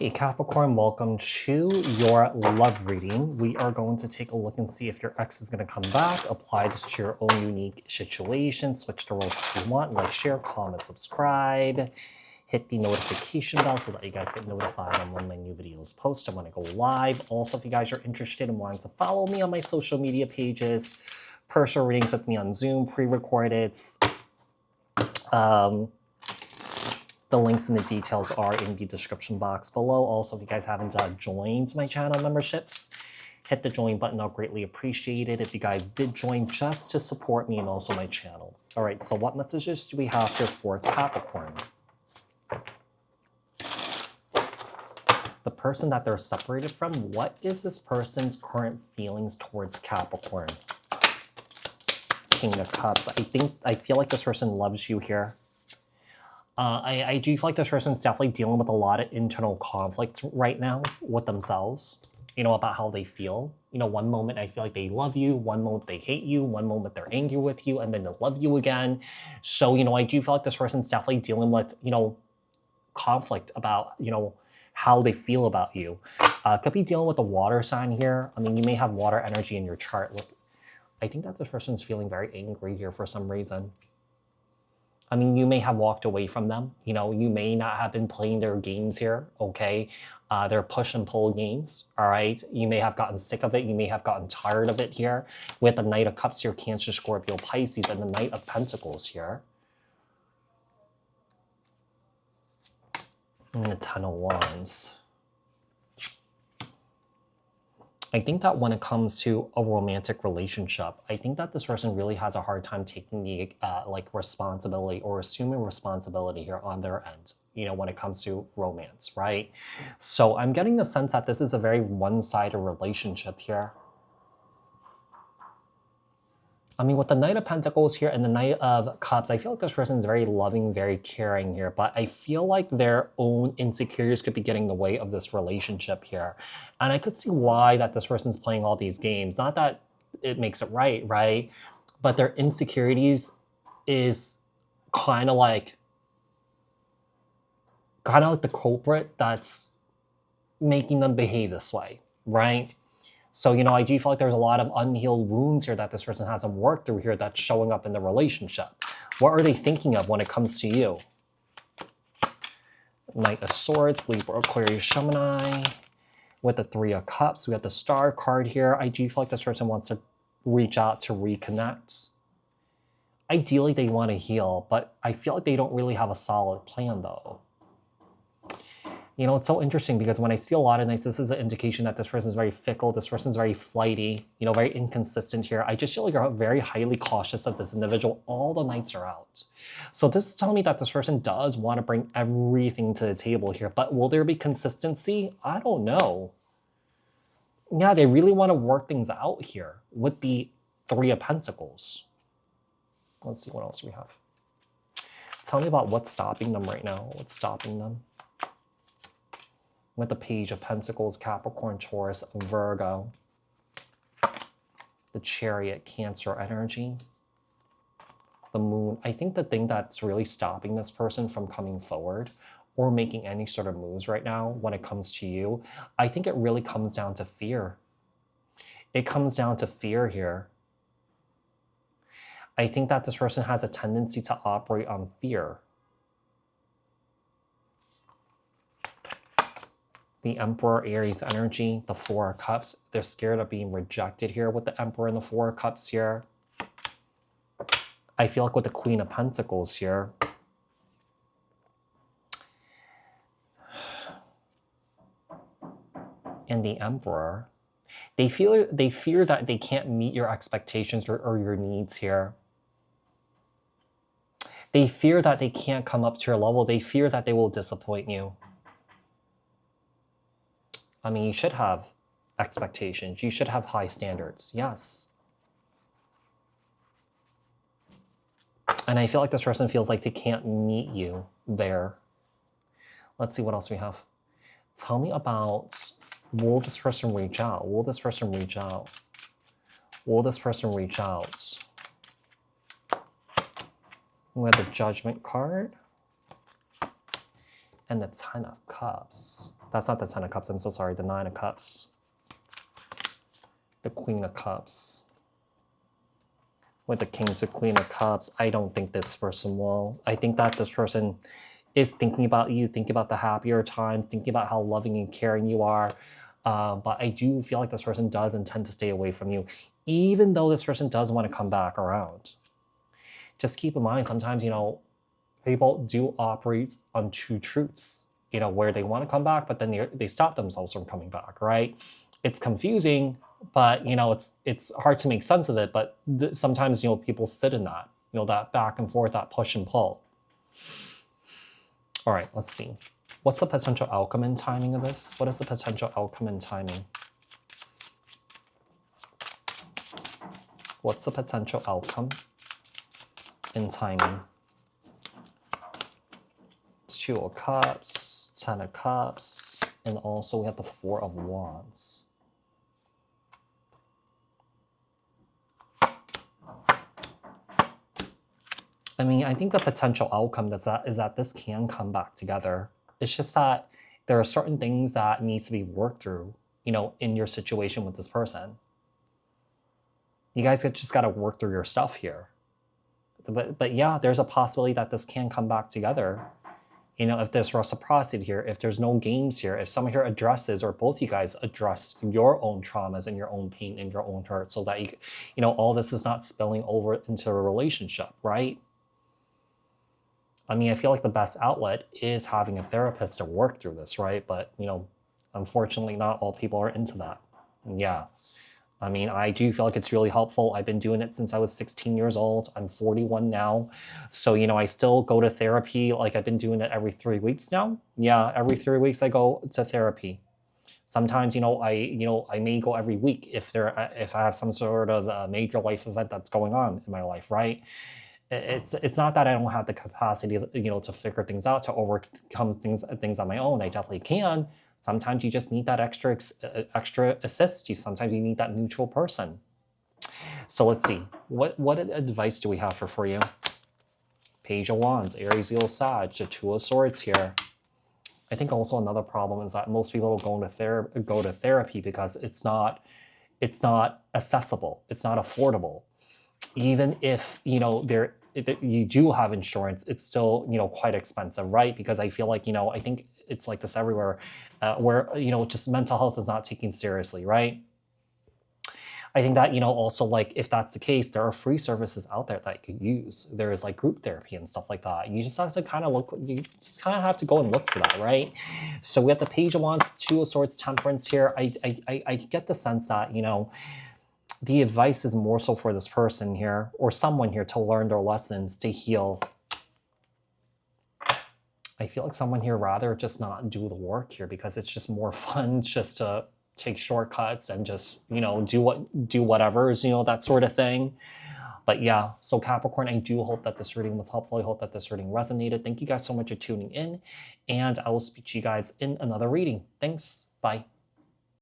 Hey Capricorn, welcome to your love reading. We are going to take a look and see if your ex is going to come back. Apply this to your own unique situation. Switch the roles if you want. Like, share, comment, subscribe. Hit the notification bell so that you guys get notified on when my new videos post and when I go live. Also, if you guys are interested in wanting to follow me on my social media pages, personal readings with me on Zoom, pre-recorded. The links and the details are in the description box below. Also, if you guys haven't joined my channel memberships, hit the join button. I'll greatly appreciate it if you guys did join just to support me and also my channel. All right, so what messages do we have here for Capricorn? The person that they're separated from, what is this person's current feelings towards Capricorn? King of Cups. I feel like this person loves you here. I do feel like this person's definitely dealing with a lot of internal conflict right now with themselves, you know, about how they feel. You know, one moment I feel like they love you, one moment they hate you, one moment they're angry with you, and then they love you again. So, you know, I do feel like this person's definitely dealing with, you know, conflict about, you know, how they feel about you. Could be dealing with a water sign here. I mean, you may have water energy in your chart. Look, I think that this person's feeling very angry here for some reason. I mean, you may have walked away from them. You know, you may not have been playing their games here, okay? Their push and pull games, all right? You may have gotten sick of it. You may have gotten tired of it here with the Knight of Cups here, Cancer, Scorpio, Pisces, and the Knight of Pentacles here. And the Ten of Wands. I think that when it comes to a romantic relationship, I think that this person really has a hard time taking the like responsibility or assuming responsibility here on their end, you know, when it comes to romance, right? So I'm getting the sense that this is a very one-sided relationship here. I mean, with the Knight of Pentacles here and the Knight of Cups, I feel like this person is very loving, very caring here, but I feel like their own insecurities could be getting in the way of this relationship here. And I could see why that this person's playing all these games. Not that it makes it right, right? But their insecurities is kind of like the culprit that's making them behave this way, right? So, you know, I do feel like there's a lot of unhealed wounds here that this person hasn't worked through here that's showing up in the relationship. What are they thinking of when it comes to you? Knight of Swords, Libra, Aquarius, Gemini. With the Three of Cups, we have the Star card here. I do feel like this person wants to reach out to reconnect. Ideally, they want to heal, but I feel like they don't really have a solid plan, though. You know, it's so interesting because when I see a lot of nights, this is an indication that this person is very fickle, this person is very flighty, you know, very inconsistent here. I just feel like you're very highly cautious of this individual. All the nights are out. So this is telling me that this person does want to bring everything to the table here, but will there be consistency? I don't know. Yeah, they really want to work things out here with the Three of Pentacles. Let's see what else we have. Tell me about what's stopping them right now. What's stopping them? With the Page of Pentacles, Capricorn, Taurus, Virgo. The Chariot, Cancer energy. The Moon. I think the thing that's really stopping this person from coming forward or making any sort of moves right now when it comes to you, I think it really comes down to fear. It comes down to fear here. I think that this person has a tendency to operate on fear. The Emperor, Aries energy, the Four of Cups. They're scared of being rejected here with the Emperor and the Four of Cups here. I feel like with the Queen of Pentacles here. And the Emperor. They fear that they can't meet your expectations or your needs here. They fear that they can't come up to your level. They fear that they will disappoint you. I mean, you should have expectations. You should have high standards. Yes. And I feel like this person feels like they can't meet you there. Let's see what else we have. Tell me about, will this person reach out? Will this person reach out? Will this person reach out? We have the Judgment card. and the 10 of Cups. That's not the 10 of Cups, I'm so sorry, the 9 of Cups. The Queen of Cups. With the King to Queen of Cups, I don't think this person will. I think that this person is thinking about you, thinking about the happier time, thinking about how loving and caring you are. But I do feel like this person does intend to stay away from you, even though this person does want to come back around. Just keep in mind, sometimes, you know, people do operate on two truths, you know, where they want to come back, but then they stop themselves from coming back, right? It's confusing, but, you know, it's hard to make sense of it. But sometimes, you know, people sit in that, you know, that back and forth, that push and pull. All right, let's see. What's the potential outcome and timing of this? What is the potential outcome and timing? What's the potential outcome and timing? 2 of Cups, 10 of Cups, and also we have the 4 of Wands. I mean, I think the potential outcome is that this can come back together. It's just that there are certain things that needs to be worked through, you know, in your situation with this person. You guys just got to work through your stuff here. But yeah, there's a possibility that this can come back together. You know, if there's reciprocity here, if there's no games here, if someone here addresses, or both you guys address your own traumas and your own pain and your own hurt, so that you know, all this is not spilling over into a relationship, right? I mean, I feel like the best outlet is having a therapist to work through this, right? But, you know, unfortunately, not all people are into that. And yeah. I mean, I do feel like it's really helpful. I've been doing it since I was 16 years old. I'm 41 now. So, you know, I still go to therapy. Like, I've been doing it every 3 weeks now. Yeah, every 3 weeks I go to therapy. Sometimes, you know, I may go every week if I have some sort of major life event that's going on in my life, right? It's not that I don't have the capacity, you know, to figure things out, to overcome things on my own. I definitely can. Sometimes you just need that extra assist. Sometimes you need that neutral person. So let's see. What advice do we have for you? Page of Wands, Aries, Leo, Sag, the 2 of Swords here. I think also another problem is that most people go to therapy because it's not accessible. It's not affordable. Even if, you know, you do have insurance, it's still, you know, quite expensive, right? Because I feel like, you know, I think it's like this everywhere, where, you know, just mental health is not taken seriously, right? I think that, you know, also, like, if that's the case, there are free services out there that you could use. There is like group therapy and stuff like that. You just have to kind of you just kind of have to go and look for that, right? So we have the Page of Wands, 2 of Swords, Temperance here. I get the sense that, you know, the advice is more so for this person here, or someone here, to learn their lessons, to heal. I feel like someone here rather just not do the work here because it's just more fun just to take shortcuts and just, you know, do whatever, you know, that sort of thing. But yeah, so Capricorn, I do hope that this reading was helpful. I hope that this reading resonated. Thank you guys so much for tuning in, and I will speak to you guys in another reading. Thanks. Bye.